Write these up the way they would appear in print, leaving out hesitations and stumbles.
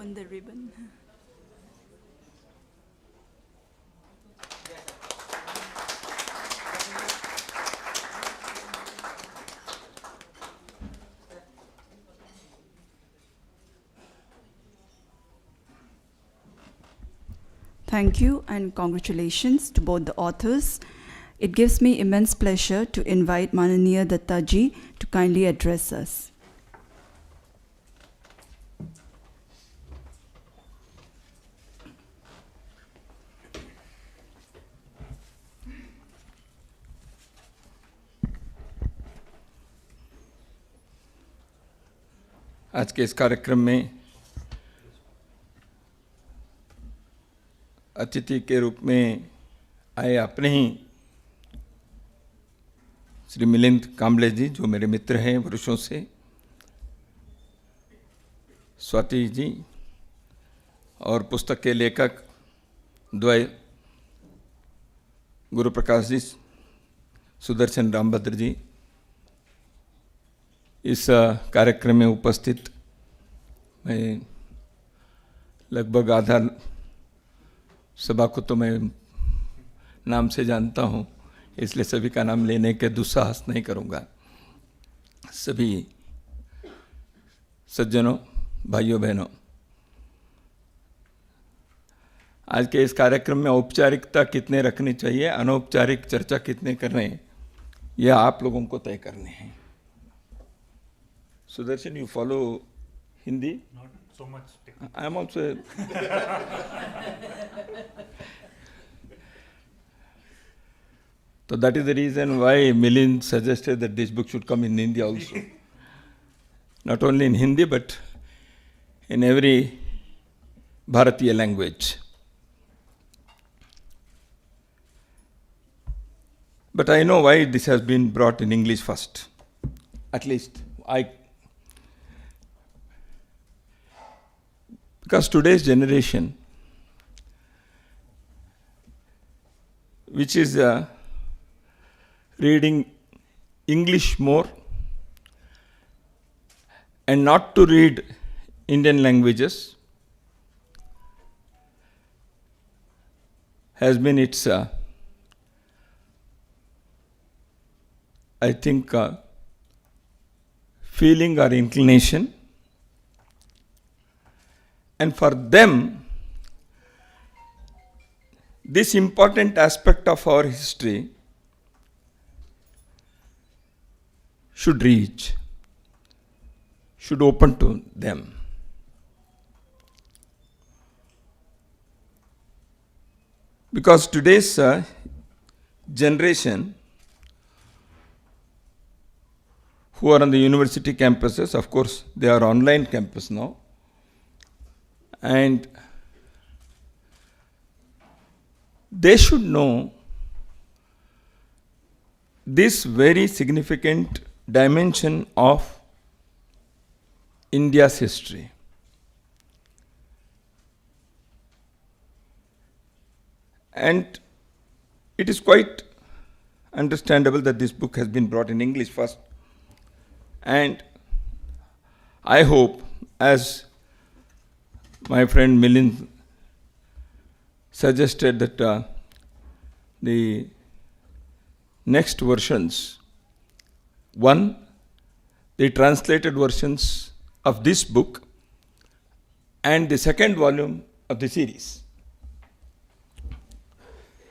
open the ribbon. Thank you and congratulations to both the authors. It gives me immense pleasure to invite Mananiya Dattaji to kindly address us. आज के इस कार्यक्रम में अतिथि के रूप में आए अपने ही श्री मिलिंद कांबले जी, जो मेरे मित्र हैं वर्षों से, स्वाति जी और पुस्तक के लेखक द्वय गुरु प्रकाश जी, सुदर्शन रामभद्र जी, इस कार्यक्रम में उपस्थित मैं लगभग आधा सभा को तो मैं नाम से जानता हूँ, इसलिए सभी का नाम लेने के दुस्साहस नहीं करूँगा। सभी सज्जनों, भाइयों बहनों, आज के इस कार्यक्रम में औपचारिकता कितने रखनी चाहिए, अनौपचारिक चर्चा कितने करने हैं, यह आप लोगों को तय करने हैं। Sudarshan, you follow Hindi? Not so much technical. I am also. So that is the reason why Milind suggested that this book should come in Hindi also. Not only in Hindi, but in every Bharatiya language. But I know why this has been brought in English first. At least because today's generation, which is reading English more and not to read Indian languages, has been its, I think, feeling or inclination. And for them, this important aspect of our history should reach, should open to them. Because today's generation who are on the university campuses, of course, they are online campus now, and they should know this very significant dimension of India's history. And it is quite understandable that this book has been brought in English first. And I hope, as my friend Milind suggested, that the next versions, one, the translated versions of this book, and the second volume of the series.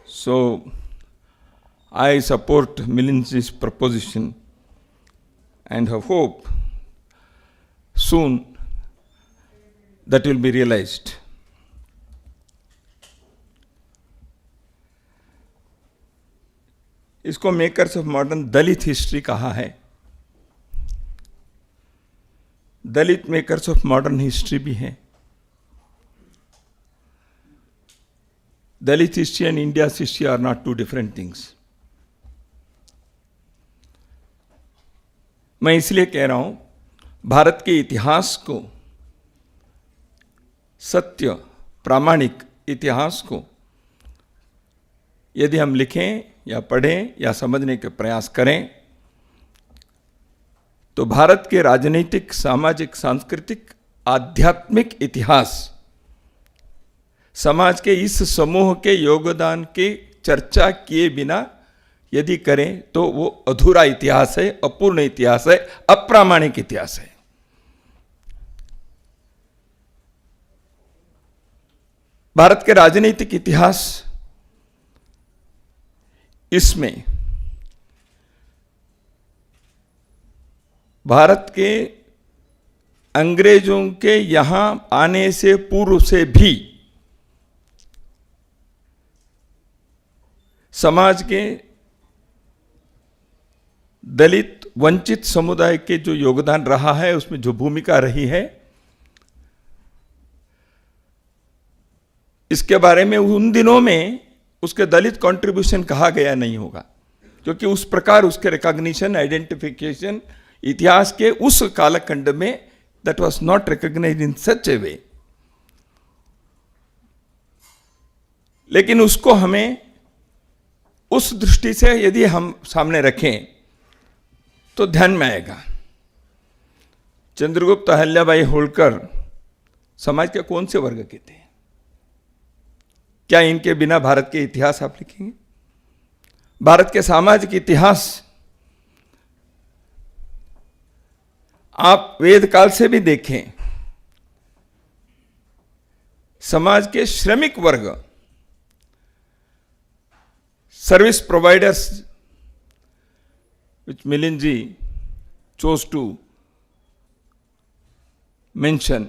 So I support Milind's proposition and have hope soon that will be realized. इसको makers of modern Dalit history कहा है। Dalit makers of modern history भी है। Dalit history and India's history are not two different things. मैं इसलिए कह रहा हूं, भारत के इतिहास को, सत्य प्रामाणिक इतिहास को यदि हम लिखें या पढ़ें या समझने के प्रयास करें, तो भारत के राजनीतिक, सामाजिक, सांस्कृतिक आध्यात्मिक इतिहास समाज के इस समूह के योगदान की चर्चा किए बिना यदि करें तो वो अधूरा इतिहास है, अपूर्ण इतिहास है, अप्रामाणिक इतिहास है। भारत के राजनीतिक इतिहास इसमें भारत के अंग्रेजों के यहां आने से पूर्व से भी समाज के दलित वंचित समुदाय के जो योगदान रहा है, उसमें जो भूमिका रही है, इसके बारे में उन दिनों में उसके दलित कंट्रीब्यूशन कहा गया नहीं होगा, क्योंकि उस प्रकार उसके रिकॉग्निशन, आइडेंटिफिकेशन इतिहास के उस कालखंड में दैट वाज नॉट रिकॉग्नाइज्ड इन सच ए वे। लेकिन उसको हमें उस दृष्टि से यदि हम सामने रखें तो ध्यान में आएगा। चंद्रगुप्त, अहल्याबाई होलकर समाज के कौन से वर्ग के थे? क्या इनके बिना भारत के इतिहास आप लिखेंगे? भारत के सामाजिक इतिहास आप वेद काल से भी देखें, समाज के श्रमिक वर्ग, service providers, which Milind ji chose to mention,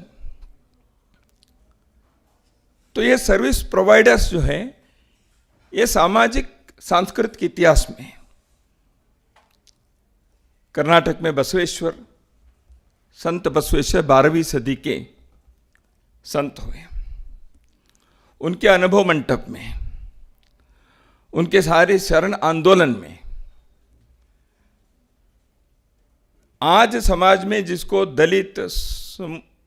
तो ये सर्विस प्रोवाइडर्स जो है, ये सामाजिक सांस्कृतिक इतिहास में कर्नाटक में बसवेश्वर, संत बसवेश्वर 12वीं सदी के संत हुए। उनके अनुभव मंटप में, उनके सारे शरण आंदोलन में आज समाज में जिसको दलित,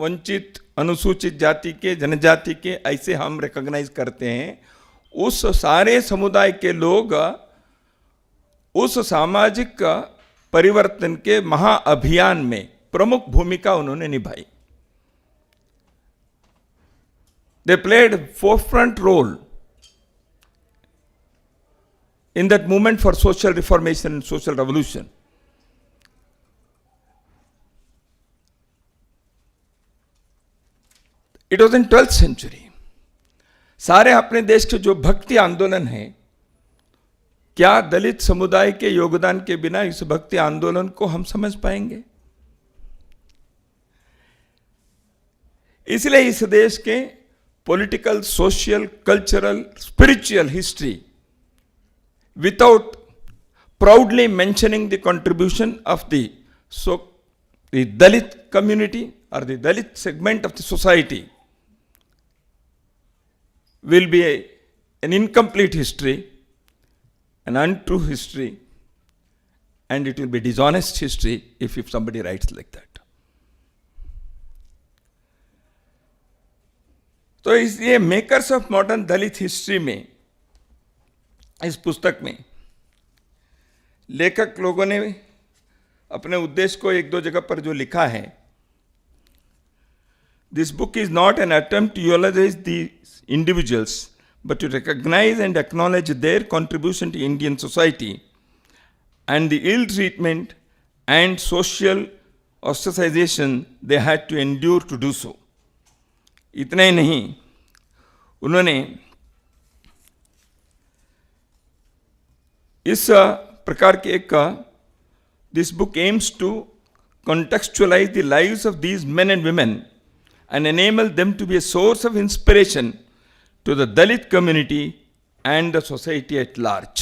वंचित, अनुसूचित जाति के, जनजाति के ऐसे हम रिकॉग्नाइज करते हैं, उस सारे समुदाय के लोग उस सामाजिक परिवर्तन के महाअभियान में प्रमुख भूमिका उन्होंने निभाई। They played forefront role in that movement for social reformation and social revolution. It was in 12th century. सारे अपने देश के जो भक्ति आंदोलन है, क्या दलित समुदाय के योगदान के बिना इस भक्ति आंदोलन को हम समझ पाएंगे? इसलिए इस देश के political, social, cultural, spiritual history, without proudly mentioning the contribution of the Dalit community or the Dalit segment of the society, will be an incomplete history, an untrue history, and it will be dishonest history if somebody writes like that. तो इसलिए makers of modern Dalit history में, इस पुस्तक में लेखक लोगों ने अपने उद्देश्य को एक दो जगह पर जो लिखा है, this book is not an attempt to eulogize the individuals, but to recognize and acknowledge their contribution to Indian society and the ill treatment and social ostracization they had to endure to do so. इतना ही नहीं, उन्होंने इस प्रकार के एक this book aims to contextualize the lives of these men and women and enable them to be a source of inspiration to the Dalit community and the society at large.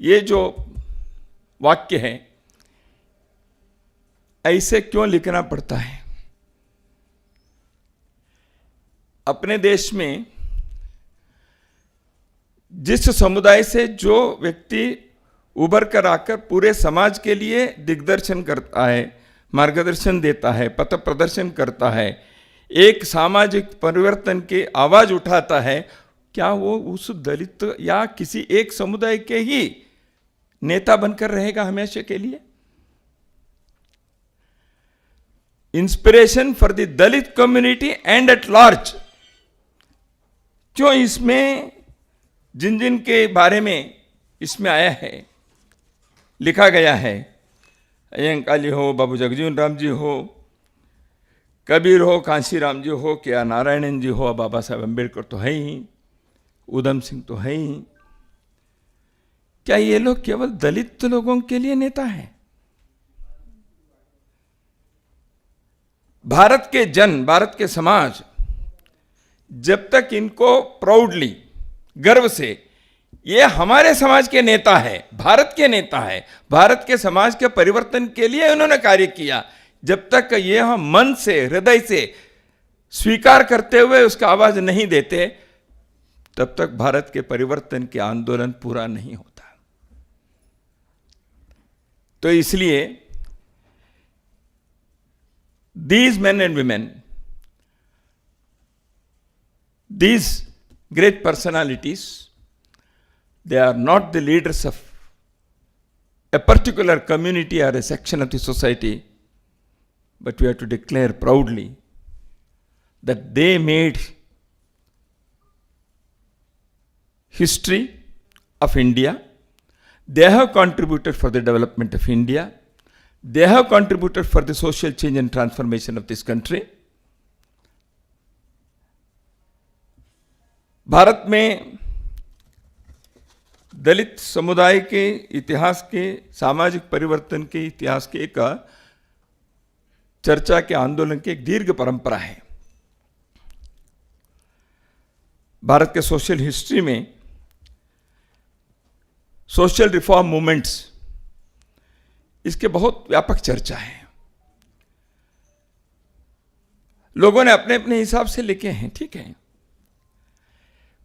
ये जो वाक्य है, ऐसे क्यों लिखना पड़ता है? अपने देश में जिस समुदाय से जो व्यक्ति उभर कर आकर पूरे समाज के लिए दिग्दर्शन करता है, मार्गदर्शन देता है, पथ प्रदर्शन करता है, एक सामाजिक परिवर्तन की आवाज उठाता है, क्या वो उस दलित या किसी एक समुदाय के ही नेता बनकर रहेगा हमेशा के लिए? Inspiration for the Dalit community and at large. क्यों इसमें जिन जिन के बारे में इसमें आया है, लिखा गया है, अयंकाली हो, बाबू जगजीवन राम जी हो, कबीर हो, कांशी राम जी हो, के आर नारायणन जी हो, बाबा साहब अम्बेडकर तो है ही, उधम सिंह तो है ही। क्या ये लोग केवल दलित लोगों के लिए नेता हैं? भारत के जन, भारत के समाज जब तक इनको प्राउडली, गर्व से, ये हमारे समाज के नेता है, भारत के नेता है, भारत के समाज के परिवर्तन के लिए उन्होंने कार्य किया, जब तक ये हम मन से, हृदय से स्वीकार करते हुए उसका आवाज नहीं देते, तब तक भारत के परिवर्तन के आंदोलन पूरा नहीं होता। तो इसलिए these men and women, these great personalities, they are not the leaders of a particular community or a section of the society, but we have to declare proudly that they made history of India. They have contributed for the development of India. They have contributed for the social change and transformation of this country. Bharat में दलित समुदाय के इतिहास के, सामाजिक परिवर्तन के इतिहास के एक चर्चा के, आंदोलन की एक दीर्घ परंपरा है। भारत के सोशल हिस्ट्री में सोशल रिफॉर्म मूवमेंट्स, इसके बहुत व्यापक चर्चा है। लोगों ने अपने अपने हिसाब से लिखे हैं, ठीक है।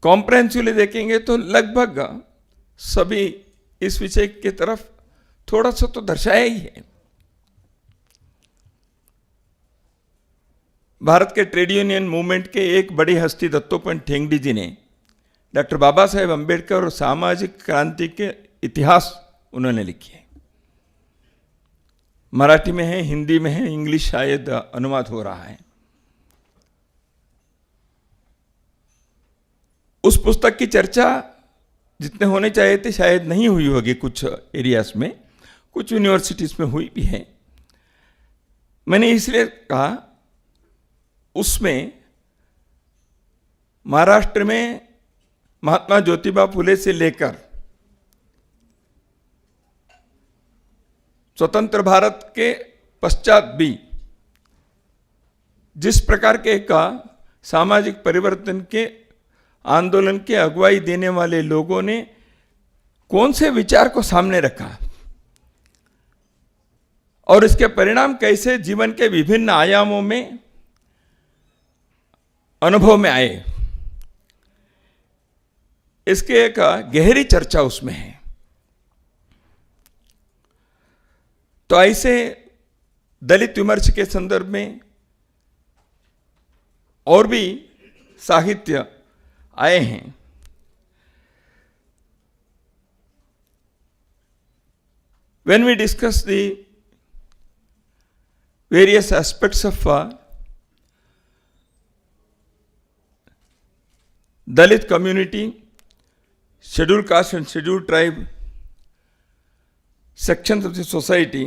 कॉम्प्रहेंसिवली देखेंगे तो लगभग सभी इस विषय की तरफ थोड़ा सा तो दर्शाया ही है। भारत के ट्रेड यूनियन मूवमेंट के एक बड़ी हस्ती दत्तोपंत ठेंगड़ी जी ने डॉक्टर बाबा साहेब अम्बेडकर और सामाजिक क्रांति के इतिहास उन्होंने लिखी है। मराठी में है, हिंदी में है, इंग्लिश शायद अनुवाद हो रहा है। उस पुस्तक की चर्चा जितने होने चाहिए थे शायद नहीं हुई होगी, कुछ एरियाज में, कुछ यूनिवर्सिटीज में हुई भी है। मैंने इसलिए कहा, उसमें महाराष्ट्र में महात्मा ज्योतिबा फुले से लेकर स्वतंत्र भारत के पश्चात भी जिस प्रकार के का सामाजिक परिवर्तन के आंदोलन के अगुवाई देने वाले लोगों ने कौन से विचार को सामने रखा और इसके परिणाम कैसे जीवन के विभिन्न आयामों में अनुभव में आए, इसके एक गहरी चर्चा उसमें है। तो ऐसे दलित विमर्श के संदर्भ में और भी साहित्य आए हैं। When we discuss the various aspects of Dalit community, scheduled caste and scheduled tribe sections of the society,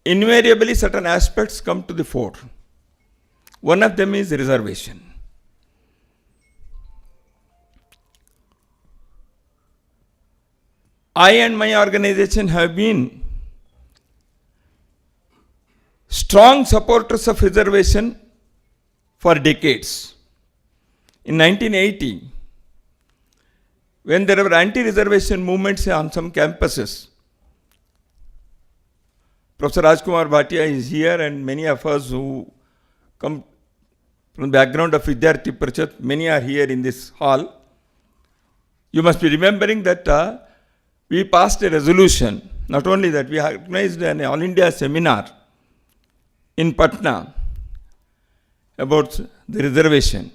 invariably certain aspects come to the fore. One of them is reservation. I and my organization have been strong supporters of reservation for decades. In 1980, when there were anti-reservation movements on some campuses, Professor Rajkumar Bhatia is here, and many of us who come from the background of Vidyarthi Parishad, many are here in this hall. You must be remembering that we passed a resolution. Not only that, we organized an All India seminar in Patna about the reservation.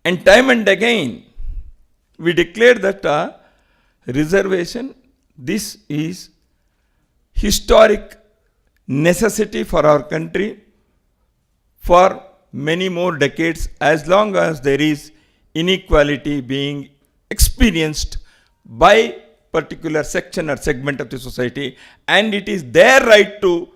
And time and again, we declared that reservation, this is historic necessity for our country for many more decades, as long as there is inequality being experienced by particular section or segment of the society, and it is their right to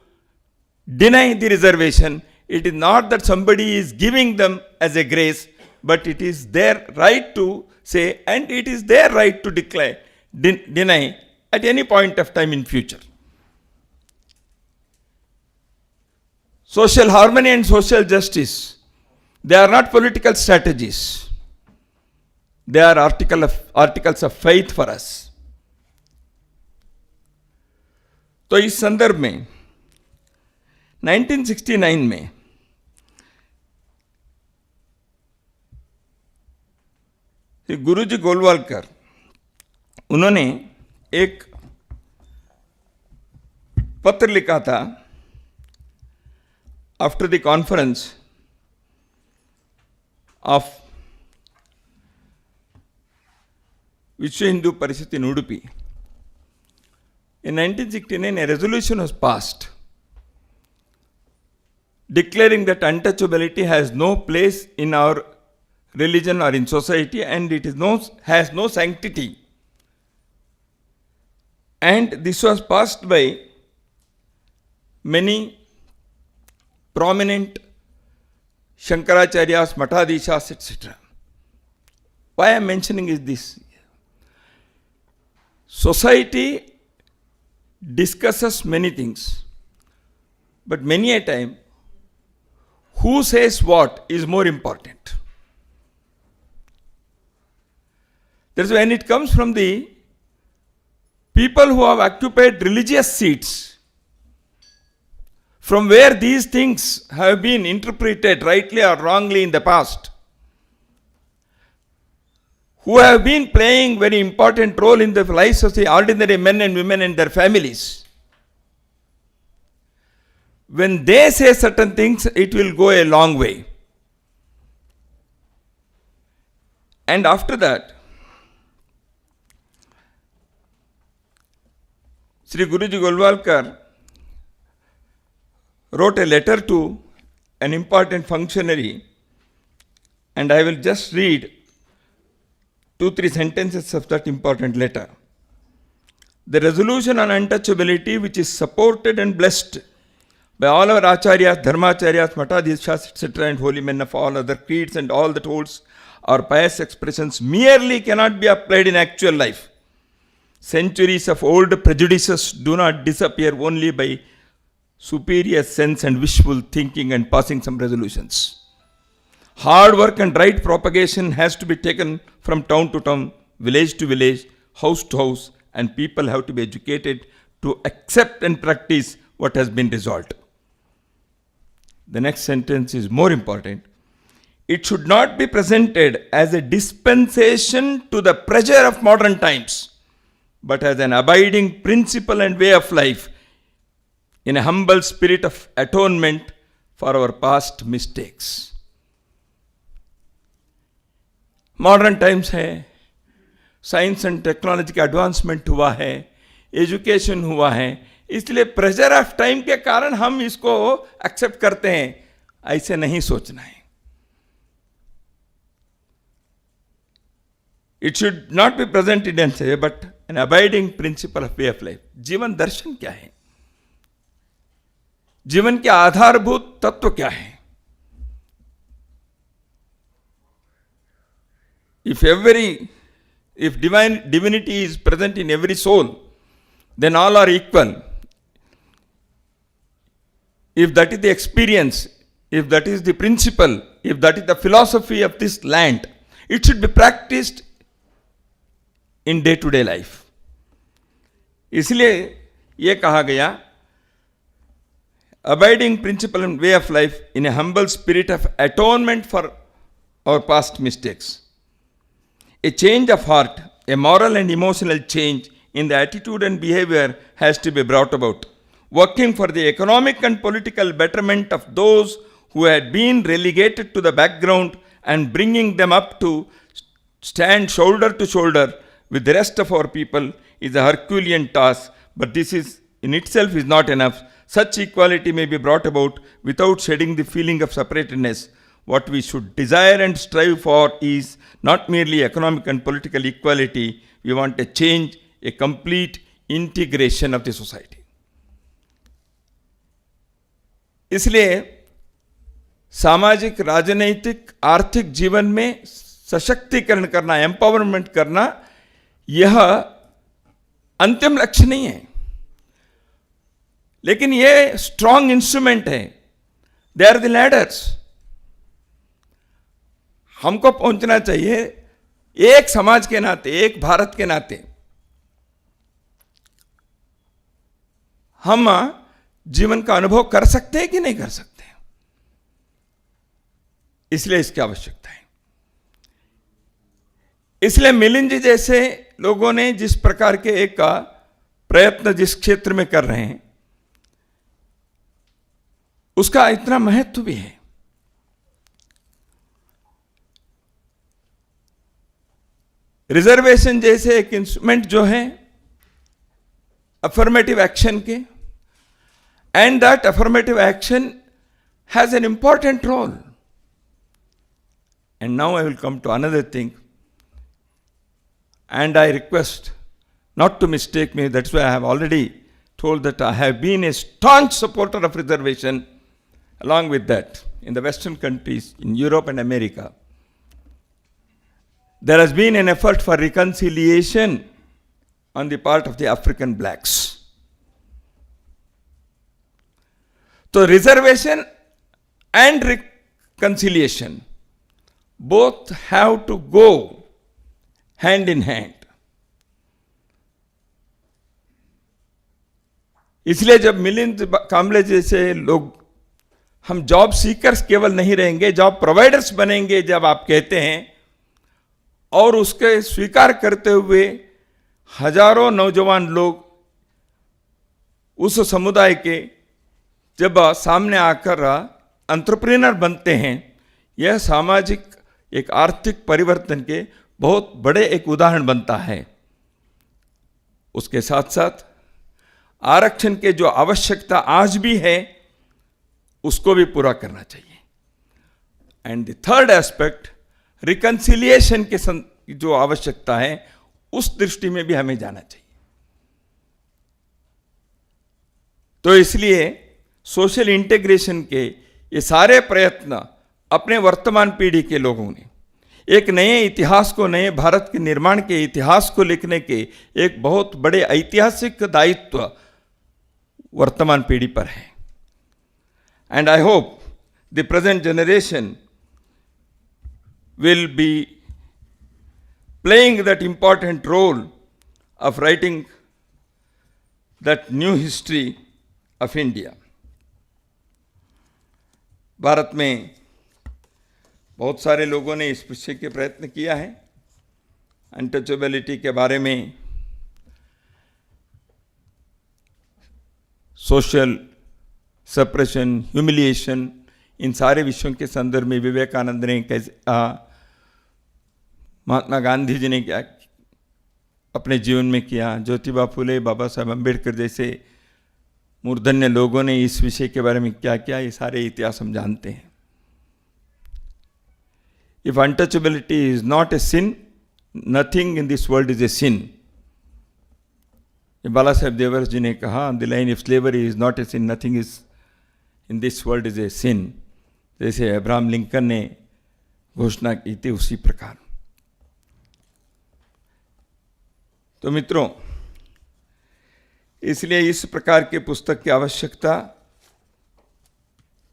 deny the reservation. It is not that somebody is giving them as a grace, but it is their right to say, and it is their right to declare, deny at any point of time in future. Social harmony and social justice, they are not political strategies. They are articles of faith for us. तो इस संदर्भ में 1969 में गुरुजी गोलवालकर उन्होंने एक पत्र लिखा था आफ्टर द कॉन्फ्रेंस ऑफ विश्व हिंदू परिषद इन Udupi. In 1969, a resolution was passed declaring that untouchability has no place in our religion or in society, and it has no sanctity. And this was passed by many prominent Shankaracharyas, Matadishas, etc. Why I am mentioning is this. Society discusses many things, but many a time, who says what is more important. That's when it comes from the people who have occupied religious seats, from where these things have been interpreted rightly or wrongly in the past, who have been playing very important role in the lives of the ordinary men and women and their families. When they say certain things, it will go a long way. And after that, Sri Guruji Golwalkar wrote a letter to an important functionary, and I will just read 2-3 sentences of that important letter. The resolution on untouchability, which is supported and blessed by all our acharyas, dharmacharyas, matadishas, etc., and holy men of all other creeds and all that holds our pious expressions, merely cannot be applied in actual life. Centuries of old prejudices do not disappear only by superior sense and wishful thinking and passing some resolutions. Hard work and right propagation has to be taken from town to town, village to village, house to house, and people have to be educated to accept and practice what has been resolved. The next sentence is more important. It should not be presented as a dispensation to the pressure of modern times, but as an abiding principle and way of life in a humble spirit of atonement for our past mistakes. Modern times है, science and technology का advancement हुआ है, education हुआ है, इसलिए pressure of time के कारण हम इसको एक्सेप्ट करते हैं. ऐसे नहीं सोचना है. It should not be presented and से but an abiding principle of way of life. जीवन दर्शन क्या है? जीवन के आधारभूत तत्व क्या है? If divinity is present in every soul, then all are equal. If that is the experience, if that is the principle, if that is the philosophy of this land, it should be practiced in day-to-day life. इसलिए ये कहा गया, abiding principle and way of life in a humble spirit of atonement for our past mistakes. A change of heart, a moral and emotional change in the attitude and behavior has to be brought about, working for the economic and political betterment of those who had been relegated to the background and bringing them up to stand shoulder to shoulder with the rest of our people is a Herculean task, but this is in itself is not enough. Such equality may be brought about without shedding the feeling of separatedness. What we should desire and strive for is not merely economic and political equality. We want a change, a complete integration of the society. इसलिए सामाजिक, राजनैतिक, आर्थिक जीवन में सशक्तिकरण करना, empowerment करना, यह अंतिम लक्ष्य नहीं है, लेकिन यह स्ट्रॉन्ग इंस्ट्रूमेंट है. They are the ladders. हमको पहुंचना चाहिए एक समाज के नाते, एक भारत के नाते. हम जीवन का अनुभव कर सकते हैं कि नहीं कर सकते, इसलिए इसकी आवश्यकता है. इसलिए मिलिंद जी जैसे लोगों ने जिस प्रकार के एक प्रयत्न जिस क्षेत्र में कर रहे हैं, उसका इतना महत्व भी है. रिजर्वेशन जैसे एक इंस्ट्रूमेंट जो है अफर्मेटिव एक्शन के, and that affirmative action has an important role. And now I will come to another thing, and I request not to mistake me. That's why I have already told that I have been a staunch supporter of reservation. Along with that, in the Western countries, in Europe and America, there has been an effort for reconciliation on the part of the African blacks. So reservation and reconciliation both have to go hand in hand. इसलिए जब मिलिंद कांबले जैसे लोग, हम job seekers केवल नहीं रहेंगे, job providers बनेंगे जब आप कहते हैं, और उसके स्वीकार करते हुए हजारों नौजवान लोग उस समुदाय के जब सामने आकर एंटरप्रेन्योर बनते हैं, यह सामाजिक एक आर्थिक परिवर्तन के बहुत बड़े एक उदाहरण बनता है. उसके साथ साथ आरक्षण के जो आवश्यकता आज भी है, उसको भी पूरा करना चाहिए. And the third aspect, reconciliation के जो आवश्यकता है, उस दृष्टि में भी हमें जाना चाहिए. तो इसलिए सोशल इंटीग्रेशन के ये सारे प्रयत्न अपने वर्तमान पीढ़ी के लोगों ने एक नए इतिहास को, नए भारत के निर्माण के इतिहास को लिखने के एक बहुत बड़े ऐतिहासिक दायित्व वर्तमान पीढ़ी पर है. And I hope the present generation will be playing that important role of writing that new history of India. Bharat में बहुत सारे लोगों ने इस विषय के प्रयत्न किया है. अनटचेबिलिटी के बारे में, सोशल सप्रेशन, ह्यूमिलिएशन, इन सारे विषयों के संदर्भ में विवेकानंद ने कैसे, महात्मा गांधी जी ने क्या अपने जीवन में किया, ज्योतिबा फुले, बाबा साहब अम्बेडकर जैसे मूर्धन्य लोगों ने इस विषय के बारे में क्या किया, ये सारे इतिहास हम जानते हैं. If untouchability is not a sin, nothing in this world is a sin. बाला साहेब देवर जी ने कहा, on the line, if slavery is not a sin, nothing is in this world is a sin. जैसे अब्राहम लिंकन ने घोषणा की थी, उसी प्रकार. तो मित्रों, इसलिए इस प्रकार के पुस्तक की आवश्यकता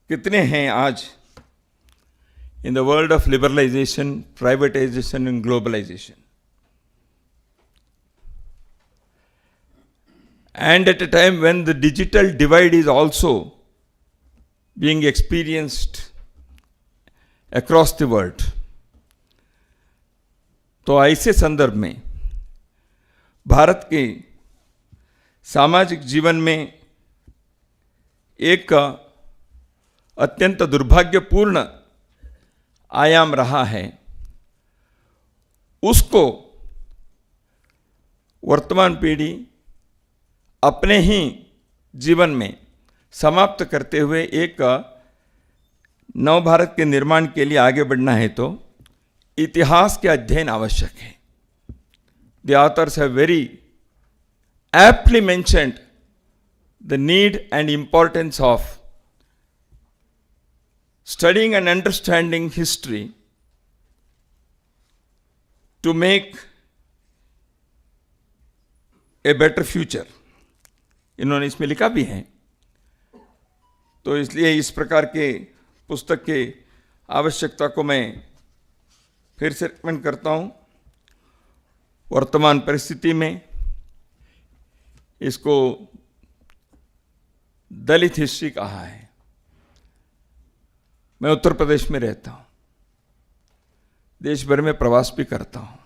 कितने हैं आज in the world of liberalization, privatization and globalization. And at a time when the digital divide is also being experienced across the world. तो ऐसे संदर्भ में भारत के सामाजिक जीवन में एक अत्यंत दुर्भाग्यपूर्ण आयाम रहा है, उसको वर्तमान पीढ़ी अपने ही जीवन में समाप्त करते हुए एक नव भारत के निर्माण के लिए आगे बढ़ना है तो इतिहास के अध्ययन आवश्यक है. The authors have very aptly mentioned the need and importance of studying and understanding history to make a better future. इन्होंने इसमें लिखा भी है. तो इसलिए इस प्रकार के पुस्तक के आवश्यकता को मैं फिर से रिकमेंड करता हूँ. वर्तमान परिस्थिति में इसको दलित हिस्ट्री कहा है. मैं उत्तर प्रदेश में रहता हूँ, देश भर में प्रवास भी करता हूँ,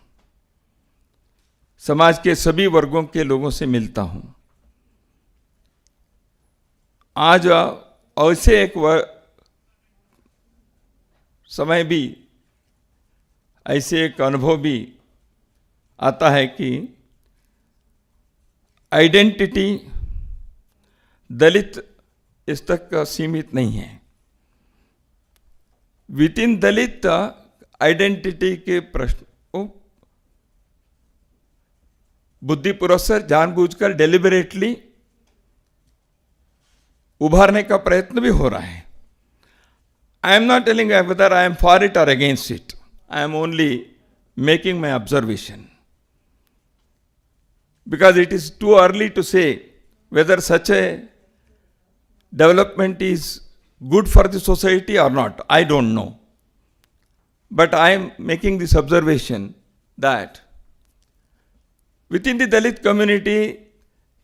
समाज के सभी वर्गों के लोगों से मिलता हूँ. आज ऐसे एक समय भी, ऐसे एक अनुभव भी आता है कि आइडेंटिटी दलित इस तक सीमित नहीं है. विद इन दलित आइडेंटिटी के प्रश्न को बुद्धिपूर्वक से जानबूझकर डेलिबरेटली उभारने का प्रयत्न भी हो रहा है. I am not telling whether I am for it और against it. I am only making my observation, because it is too early to say whether such a development is good for the society or not. I don't know. But I am making this observation that within the Dalit community,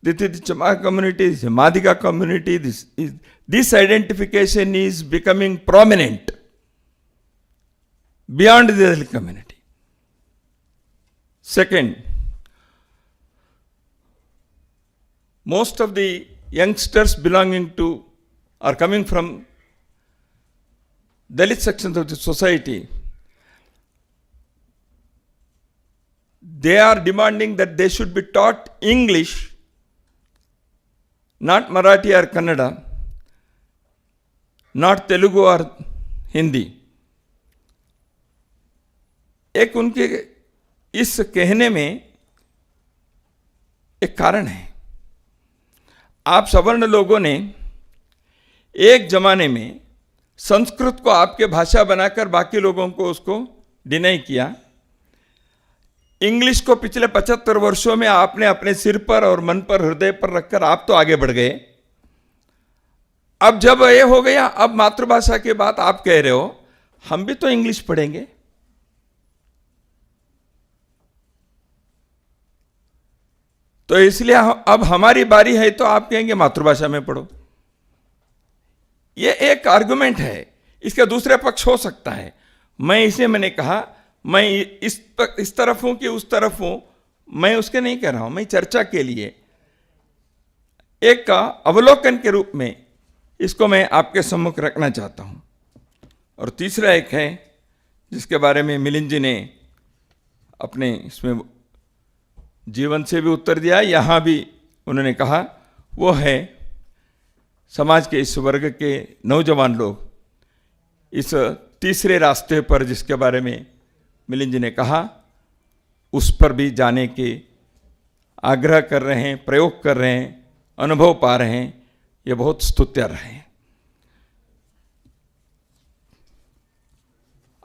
within the Chama community, the Madhika community, this identification is becoming prominent beyond the Dalit community. Second, most of the youngsters belonging to or coming from Dalit sections of the society, they are demanding that they should be taught English, not Marathi or Kannada, not Telugu or Hindi. एक उनके इस कहने में एक कारण है. आप सवर्ण लोगों ने एक जमाने में संस्कृत को आपके भाषा बनाकर बाकी लोगों को उसको डिनाई किया. इंग्लिश को पिछले 75 वर्षों में आपने अपने सिर पर और मन पर, हृदय पर रखकर आप तो आगे बढ़ गए. अब जब ये हो गया, अब मातृभाषा की बात आप कह रहे हो, हम भी तो इंग्लिश पढ़ेंगे. तो इसलिए अब हमारी बारी है तो आप कहेंगे मातृभाषा में पढ़ो. ये एक आर्गुमेंट है. इसका दूसरा पक्ष हो सकता है. मैंने कहा मैं इस तरफ हूं कि उस तरफ हूं, मैं उसके नहीं कह रहा हूं. मैं चर्चा के लिए एक अवलोकन के रूप में इसको मैं आपके सम्मुख रखना चाहता हूं. और तीसरा एक है जिसके बारे में मिलिंद जी ने अपने इसमें जीवन से भी उत्तर दिया, यहाँ भी उन्होंने कहा, वो है समाज के इस वर्ग के नौजवान लोग इस तीसरे रास्ते पर जिसके बारे में मिलिंद जी ने कहा, उस पर भी जाने के आग्रह कर रहे हैं, प्रयोग कर रहे हैं, अनुभव पा रहे हैं. ये बहुत स्तुत्य रहे हैं.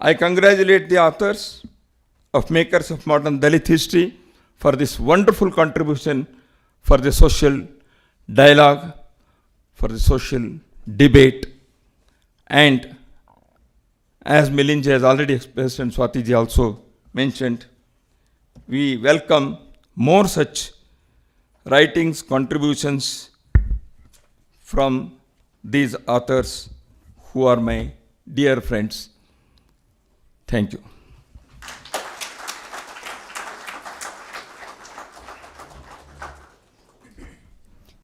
I congratulate the authors of makers of modern Dalit history for this wonderful contribution for the social dialogue, for the social debate. And as Milind ji has already expressed and Swati ji also mentioned, we welcome more such writings, contributions from these authors who are my dear friends. Thank you.